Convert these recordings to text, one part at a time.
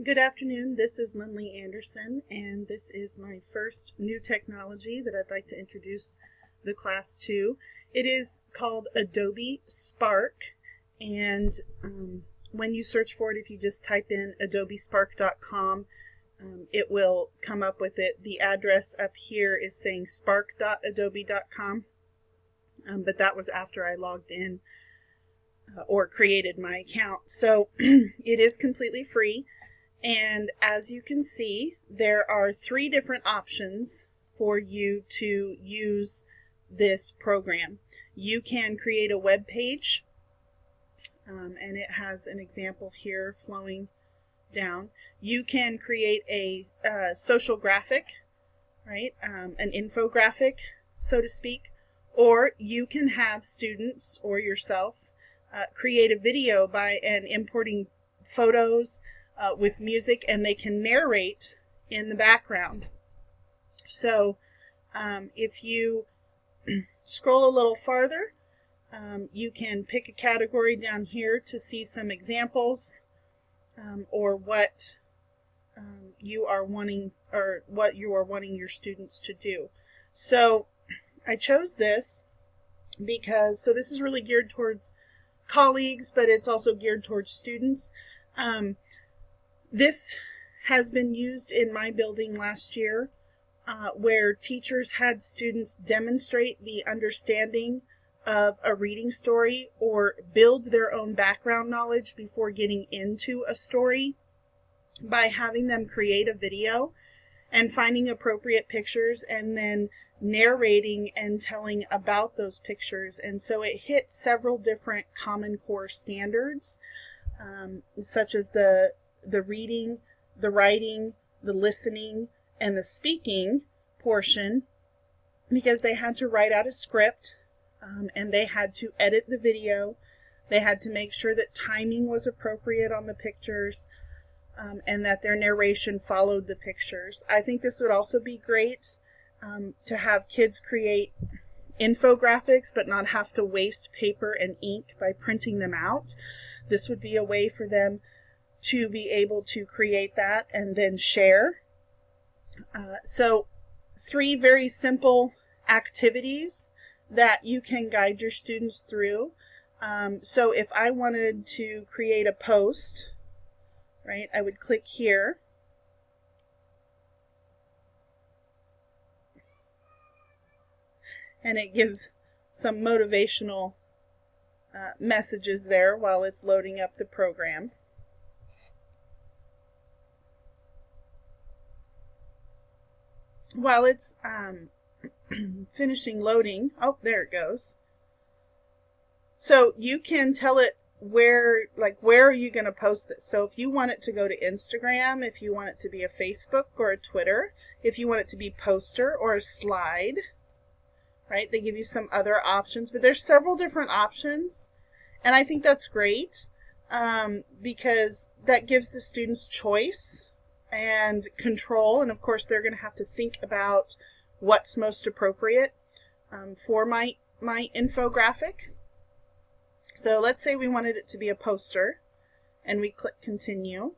Good afternoon, this is Lindley Anderson, and this is my first new technology that I'd like to introduce the class to. It is called Adobe Spark, and when you search for it, if you just type in adobespark.com, it will come up with it. The address up here is saying spark.adobe.com, but that was after I logged in or created my account. So it is completely free. And as you can see, there are 3 different options for you to use this program. You can create a web page, and it has an example here flowing down. You can create a social graphic, right? An infographic, so to speak, or you can have students or yourself create a video by importing photos with music, and they can narrate in the background. So if you scroll a little farther, you can pick a category down here to see some examples or what you are wanting your students to do. So I chose this because this is really geared towards colleagues, but it's also geared towards students. This has been used in my building last year where teachers had students demonstrate the understanding of a reading story or build their own background knowledge before getting into a story by having them create a video and finding appropriate pictures and then narrating and telling about those pictures. And so it hit several different Common Core standards, such as the reading, the writing, the listening, and the speaking portion, because they had to write out a script and they had to edit the video. They had to make sure that timing was appropriate on the pictures and that their narration followed the pictures. I think this would also be great to have kids create infographics but not have to waste paper and ink by printing them out. This would be a way for them to be able to create that and then share. So 3 very simple activities that you can guide your students through. So if I wanted to create a post, right, I would click here. And it gives some motivational messages there while it's loading up the program. While it's finishing loading, oh, there it goes. So you can tell it where are you going to post this? So if you want it to go to Instagram, if you want it to be a Facebook or a Twitter, if you want it to be poster or a slide, right? They give you some other options, but there's several different options. And I think that's great because that gives the students choice and control. And of course, they're going to have to think about what's most appropriate for my infographic. So let's say we wanted it to be a poster, and we click continue.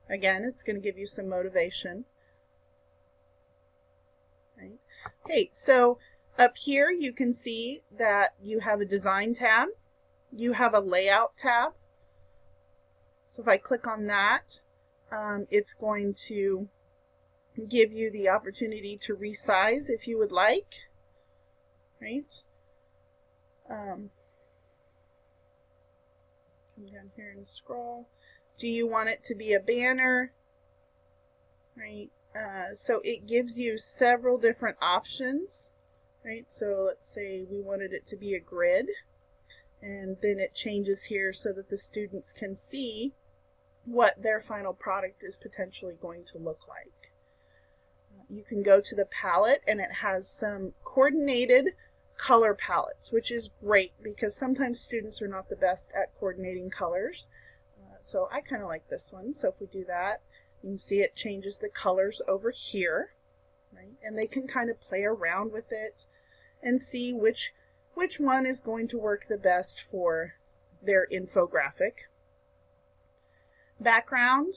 Again, it's going to give you some motivation. Right? Okay, so up here you can see that you have a design tab, you have a layout tab. So if I click on that, it's going to give you the opportunity to resize if you would like, right? Come down here and scroll. Do you want it to be a banner, right? So it gives you several different options, right? So let's say we wanted it to be a grid, and then it changes here so that the students can see what their final product is potentially going to look like. You can go to the palette, and it has some coordinated color palettes, which is great because sometimes students are not the best at coordinating colors. So I kind of like this one. So if we do that, you can see it changes the colors over here, right? And they can kind of play around with it and see which one is going to work the best for their infographic. Background,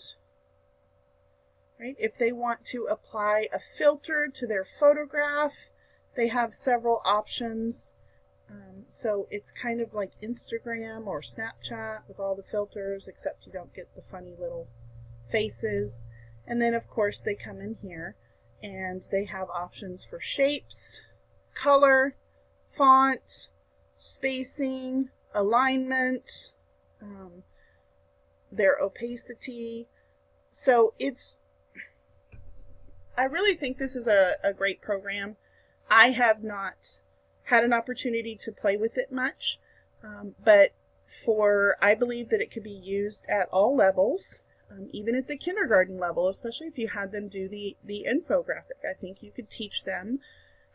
right? If they want to apply a filter to their photograph, they have several options. So it's kind of like Instagram or Snapchat with all the filters, except you don't get the funny little faces. And then of course they come in here and they have options for shapes, color, font, spacing, alignment, their opacity. So I really think this is a great program. I have not had an opportunity to play with it much, but I believe that it could be used at all levels, even at the kindergarten level, especially if you had them do the infographic. I think you could teach them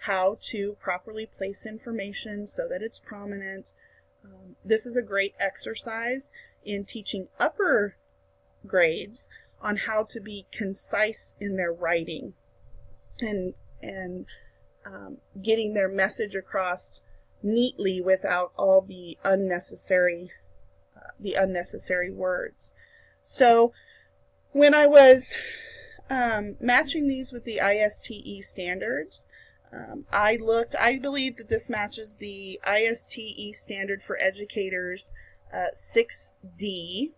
how to properly place information so that it's prominent. This is a great exercise in teaching upper grades on how to be concise in their writing and getting their message across neatly without all the unnecessary words. So when I was matching these with the ISTE standards, I believe that this matches the ISTE standard for educators 6D.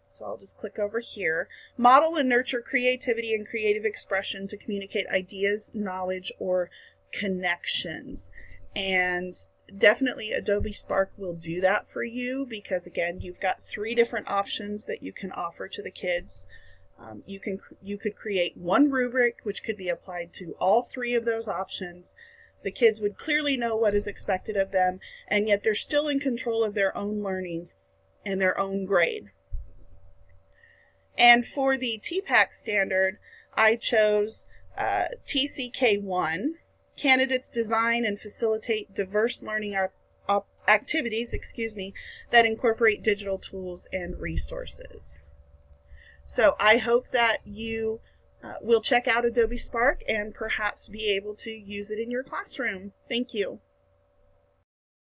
So I'll just click over here. Model and nurture creativity and creative expression to communicate ideas, knowledge, or connections. And definitely Adobe Spark will do that for you because, again, you've got 3 different options that you can offer to the kids. You could create one rubric which could be applied to all 3 of those options. The kids would clearly know what is expected of them, and yet they're still in control of their own learning and their own grade. And for the TPAC standard, I chose TCK1. Candidates design and facilitate diverse learning activities, that incorporate digital tools and resources. So I hope that you will check out Adobe Spark and perhaps be able to use it in your classroom. Thank you.